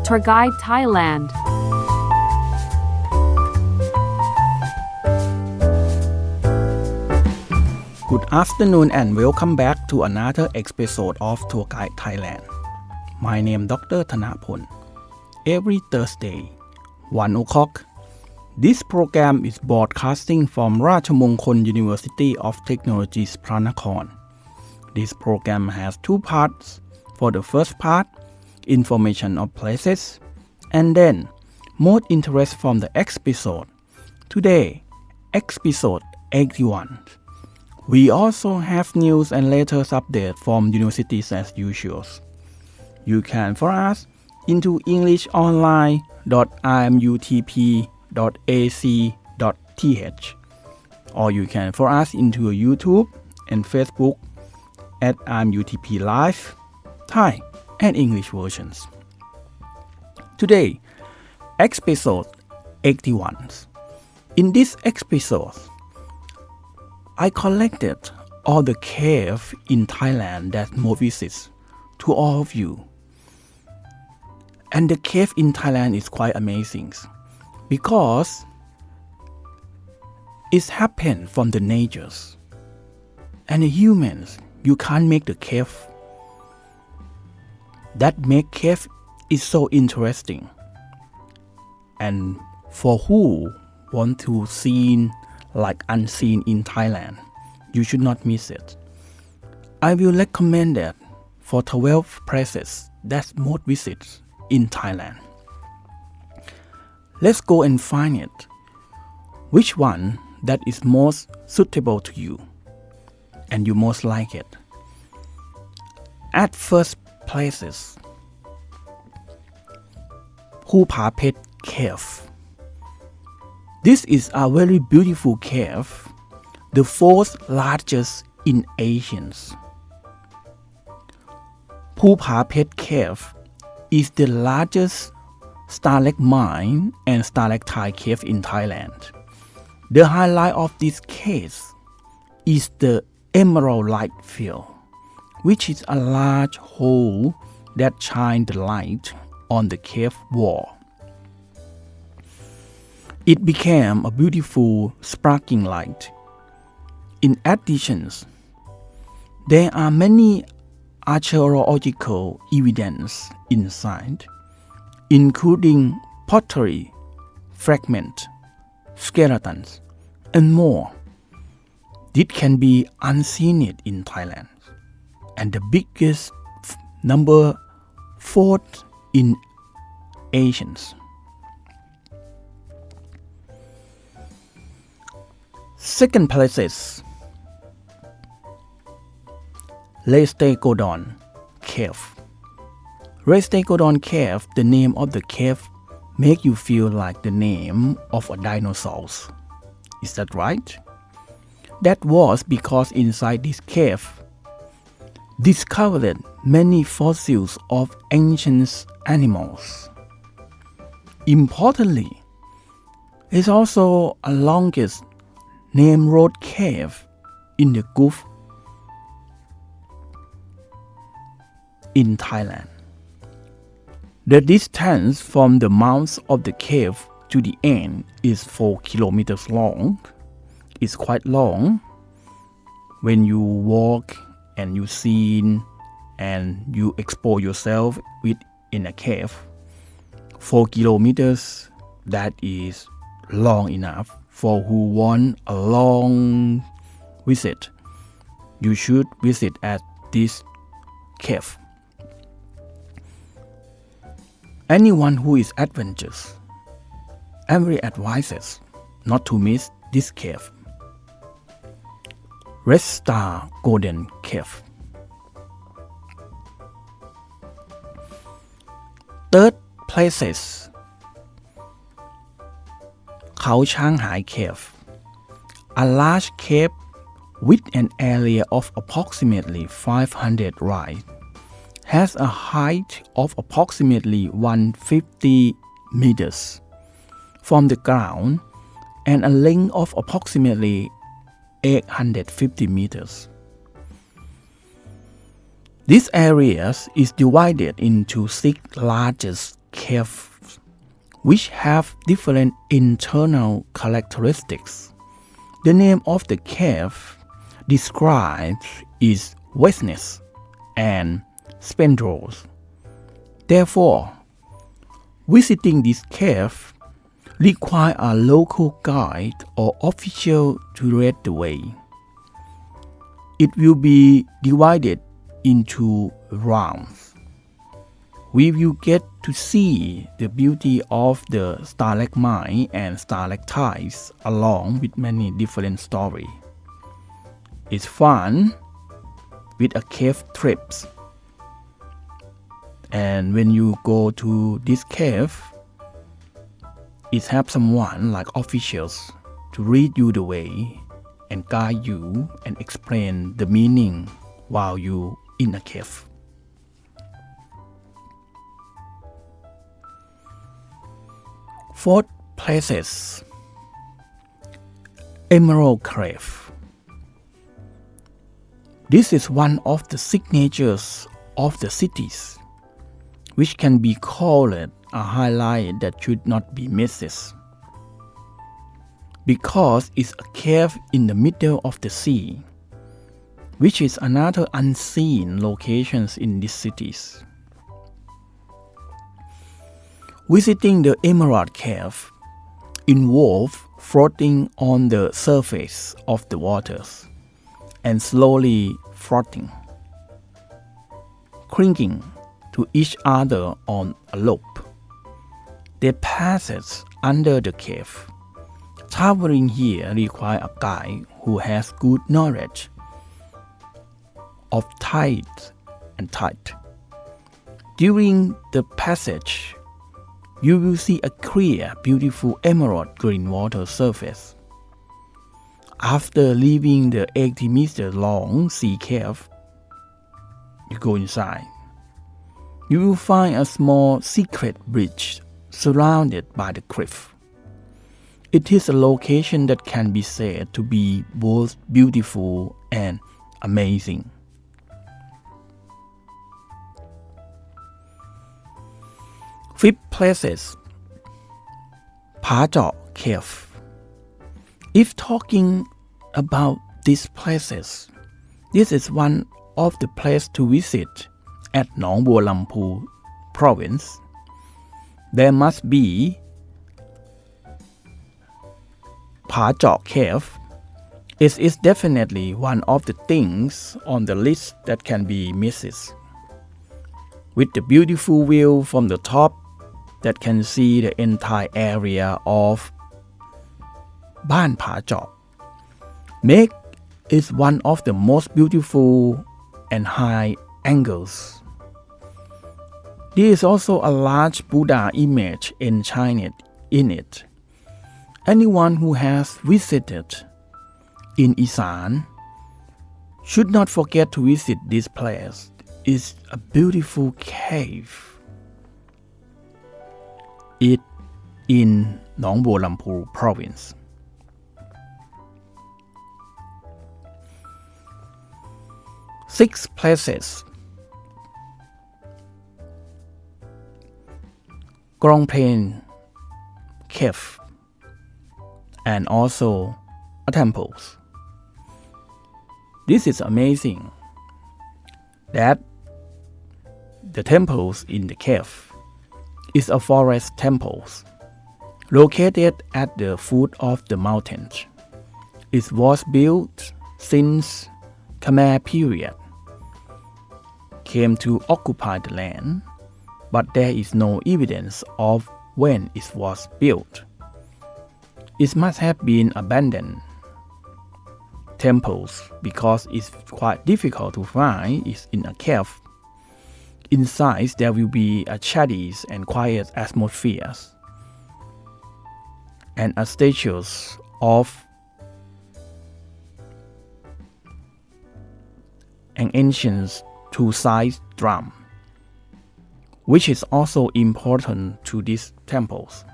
Tour Guide Thailand. Good afternoon and welcome back to another episode of Tour Guide Thailand. My name Dr. Thanapol. Every Thursday, 1 o'clock, this program is broadcasting from Rajamongkol University of Technology, Pranakhon. This program has two parts. For the first part, information of places, and then more interest from the episode. Today, episode 81. We also have news and latest update from universities as usual. You can follow us into englishonline.imutp.ac.th or you can follow us into YouTube and Facebook at imutp live Thai and English versions. Today, episode 81. In this episode, I collected all the caves in Thailand that more visits to all of you. And the cave in Thailand is quite amazing because it happened from the natures. And the humans, you can't make the cave. That make cave is so interesting. And for who want to see like unseen in Thailand, you should not miss it. I will recommend that for 12 places that most visits in Thailand. Let's go and find it. Which one that is most suitable to you and you most like it? At first places, Phupaphet Cave. This is a very beautiful cave, the fourth largest in Asia. Phupaphet Cave is the largest stalagmite and stalactite cave in Thailand. The highlight of this cave is the emerald light field, which is a large hole that shines the light on the cave wall. It became a beautiful sparkling light. In addition, there are many archaeological evidence inside, including pottery, fragments, skeletons, and more. It can be unseen in Thailand, and the biggest number fourth in Asia. Second places, Restegodon Cave. Restegodon Cave, the name of the cave, make you feel like the name of a dinosaur. Is that right? That was because inside this cave, discovered many fossils of ancient animals. Importantly, it's also a longest named road cave in the Gulf in Thailand. The distance from the mouth of the cave to the end is 4 kilometers long. It's quite long when you walk and you see and you expose yourself in a cave. 4 kilometers, that is long enough for who want a long visit. You should visit at this cave. Anyone who is adventurous, every advises not to miss this cave. Red Star Golden Cave. Third places, Khao Shanghai Cave, a large cave with an area of approximately 500 rides, has a height of approximately 150 meters from the ground and a length of approximately 850 meters. This area is divided into 6 largest caves which have different internal characteristics. The name of the cave describes its vastness and spandrels. Therefore, visiting this cave requires a local guide or official to lead the way. It will be divided into rounds. We will get to see the beauty of the stalagmite and stalactites along with many different stories. It's fun with a cave trips. And when you go to this cave, it have someone like officials to lead you the way and guide you and explain the meaning while you in a cave. Fourth places, Emerald Cave. This is one of the signatures of the cities, which can be called a highlight that should not be missed, because it's a cave in the middle of the sea, which is another unseen location in these cities. Visiting the Emerald Cave involves floating on the surface of the waters and slowly floating, clinging to each other on a rope. They pass under the cave. Traveling here requires a guide who has good knowledge of tide and tide. During the passage, you will see a clear, beautiful emerald green water surface. After leaving the 80-meter long sea cave, you go inside. You will find a small secret bridge surrounded by the cliff. It is a location that can be said to be both beautiful and amazing. Fifth places, ผาเจาะ Cave. If talking about these places, this is one of the places to visit at Nong Baw Lampu province. There must be ผาเจาะ Cave. It is definitely one of the things on the list that can be missed. With the beautiful view from the top that can see the entire area of บ้านผาเจาะ make it one of the most beautiful and high angles. There is also a large Buddha image enshrined in it. Anyone who has visited in Isan should not forget to visit this place. It's a beautiful cave. It in Nong Baw Lampu province. Six places. Krong Plain Cave and also a temples. This is amazing that the temples in the cave is a forest temples located at the foot of the mountains. It was built since Khmer period came to occupy the land, but there is no evidence of when it was built. It must have been abandoned temples because it's quite difficult to find it in a cave. Inside there will be a shady and quiet atmosphere and a statues of an ancient two-sided drum, which is also important to these temples.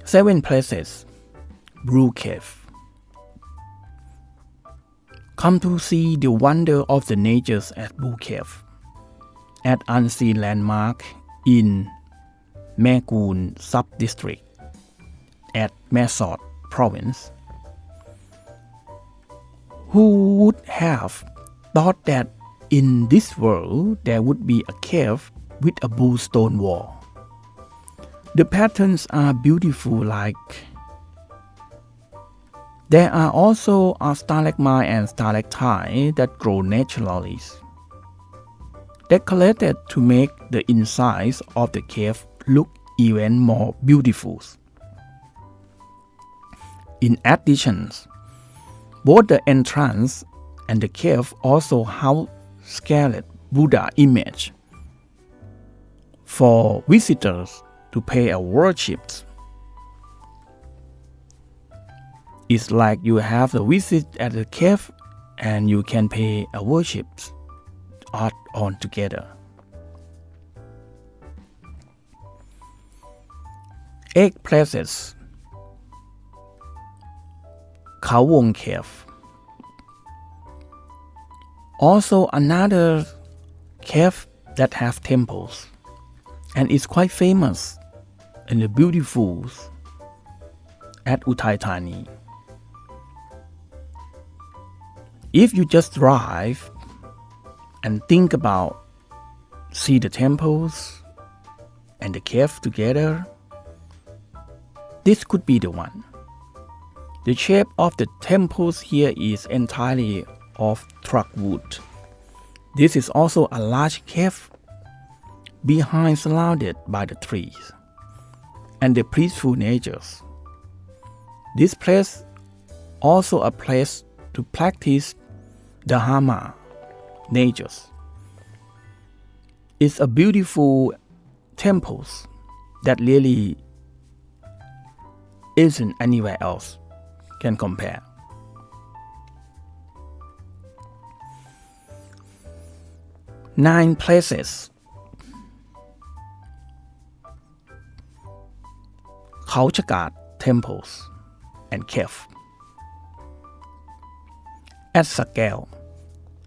Seven places, Blue Cave. Come to see the wonder of the natures at Bu Cave, at unseen landmark in Maegun sub-district at Mae Sot province. Who would have thought that in this world there would be a cave with a blue stone wall? The patterns are beautiful like there are also a stalagmite and stalactite that grow naturally, decorated to make the insides of the cave look even more beautiful. In addition, both the entrance and the cave also house scarlet Buddha image for visitors to pay a worship. It's like you have a visit at the cave and you can pay a worship all together. 8 places. Khao Wong Cave. Also another cave that have temples and is quite famous and beautiful at Uthai Thani. If you just drive and think about see the temples and the cave together, this could be the one. The shape of the temples here is entirely of truck wood. This is also a large cave behind surrounded by the trees and the peaceful natures. This place also a place to practice Dharma natures. It's a beautiful temple that really isn't anywhere else can compare. Nine places. Khao Chakat temples and cave. At Sakeo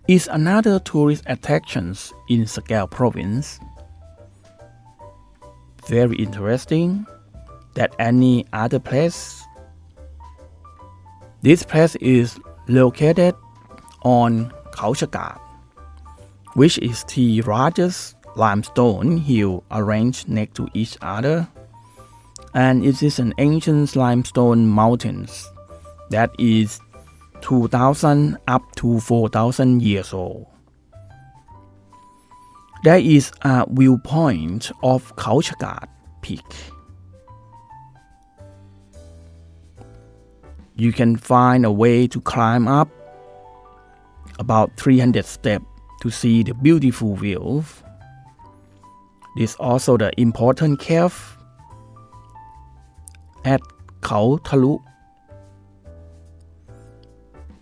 is another tourist attraction in Sakeo province. Very interesting that any other place. This place is located on Khao Chakat, which is the largest limestone hill arranged next to each other, and it is an ancient limestone mountains that is 2,000 up to 4,000 years old. There is a viewpoint of Khao Chakat Peak. You can find a way to climb up about 300 steps to see the beautiful view. This is also the important cave at Khao Thalu,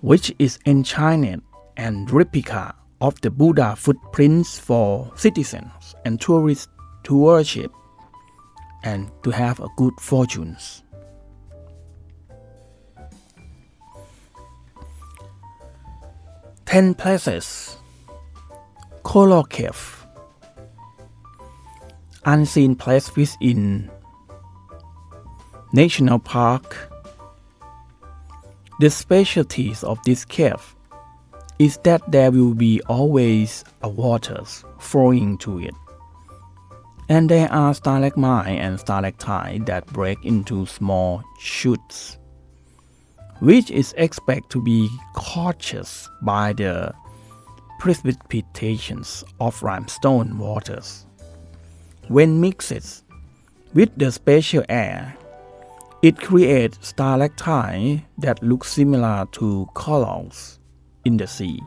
which is enchanted and replica of the Buddha footprints for citizens and tourists to worship and to have a good fortunes. 10 places. Coral Cave, unseen place within National Park. The specialties of this cave is that there will be always a waters flowing to it, and there are stalagmite and stalactite that break into small chutes, which is expected to be caused by the precipitations of limestone waters. When mixed with the special air, it creates stalactite that look similar to corals in the sea.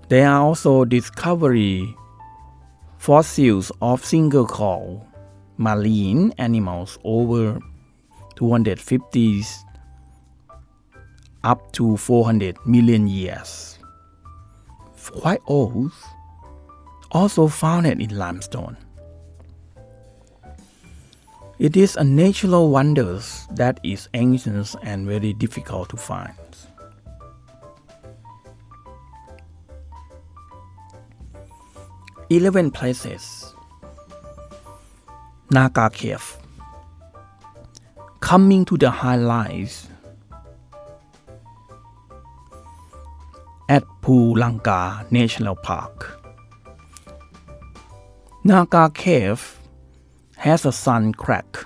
There are also discovery fossils of single coral marine animals over 250 up to 400 million years. Quite old, also found in limestone. It is a natural wonder that is ancient and very difficult to find. 11 places. Naga Cave. Coming to the highlights at Pulanga National Park. Naga Cave has a sun crack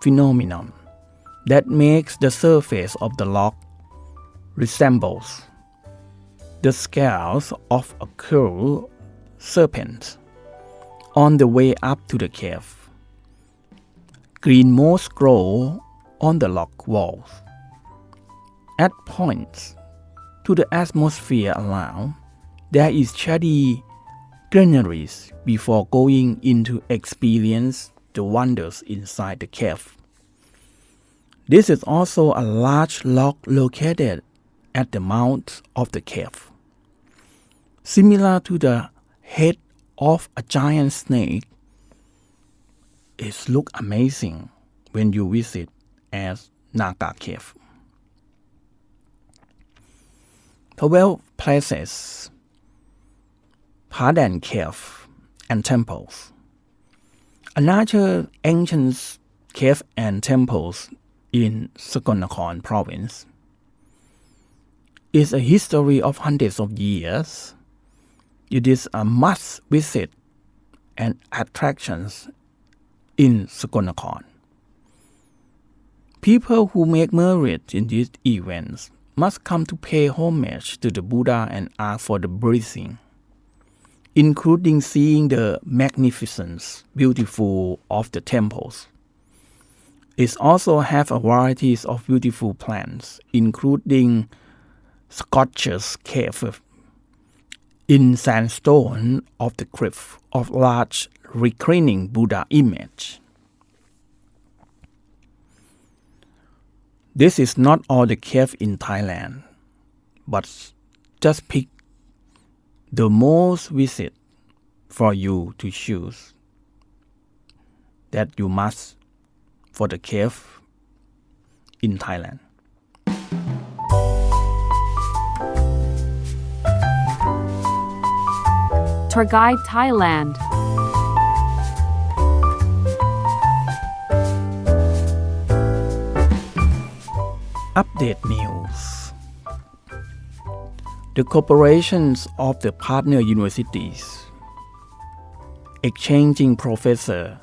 phenomenon that makes the surface of the rock resembles the scales of a curved serpent. On the way up to the cave, green moss grow on the rock walls. At points to the atmosphere around, there is shady greeneries before going into experience the wonders inside the cave. This is also a large rock located at the mouth of the cave, similar to the head of a giant snake. It looks amazing when you visit as Naga Cave. 12 places. Padan Cave and Temples. Another ancient cave and temples in Sagonakhon province. It's a history of hundreds of years. It is a must visit and attractions in Sagonakhon. People who make merit in these events must come to pay homage to the Buddha and ask for the blessing, including seeing the magnificence, beautiful of the temples. It also have a variety of beautiful plants, including Sculpture's cave in sandstone of the cliff of large reclining Buddha image. This is not all the cave in Thailand, but just pick the most visit for you to choose that you must for the cave in Thailand. Tour Guide Thailand. Update news. The corporations of the partner universities exchanging professor.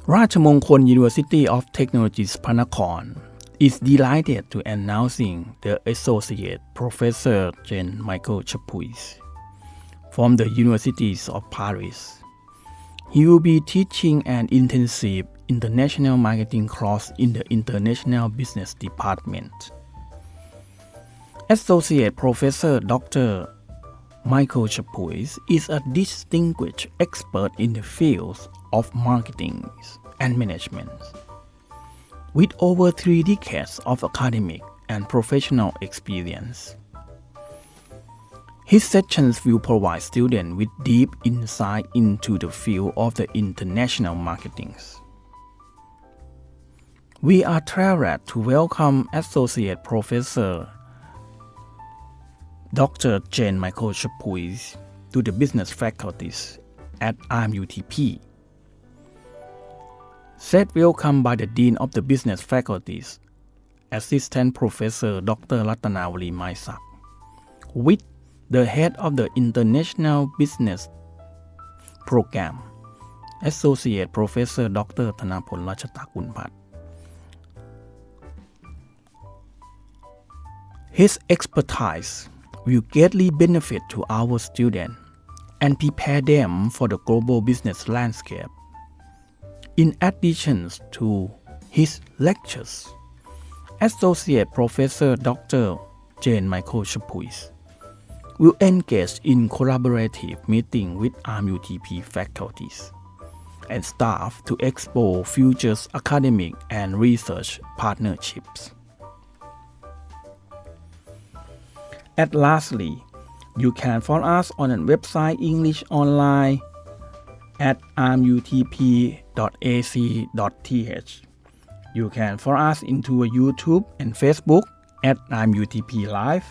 Rajamongkol University of Technology Panakorn is delighted to announcing the Associate Professor Jean-Michel Chapuis from the Universities of Paris. He will be teaching an intensive international marketing course in the International Business Department. Associate Professor Dr. Michael Chapuis is a distinguished expert in the fields of marketing and management, with over 3 decades of academic and professional experience. His sessions will provide students with deep insight into the field of the international marketing. We are thrilled to welcome Associate Professor Dr. Jean-Michel Chapuis to the business faculties at RMUTP. Said welcome by the Dean of the Business Faculties, Assistant Professor Dr. Ratanawali Maisak, with the head of the International Business Program, Associate Professor Dr. Thanaphol Rachatakunpat. His expertise will greatly benefit to our students and prepare them for the global business landscape. In addition to his lectures, Associate Professor Dr. Jean-Michel Chapuis will engage in collaborative meetings with RMUTP faculties and staff to explore future academic and research partnerships. And lastly, you can follow us on our website English Online at rmutp.ac.th. You can follow us into YouTube and Facebook at RMUTP Live.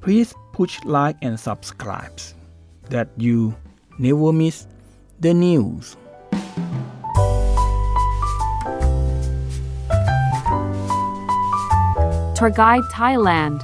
Please push like and subscribe that you never miss the news. Tour Guide Thailand.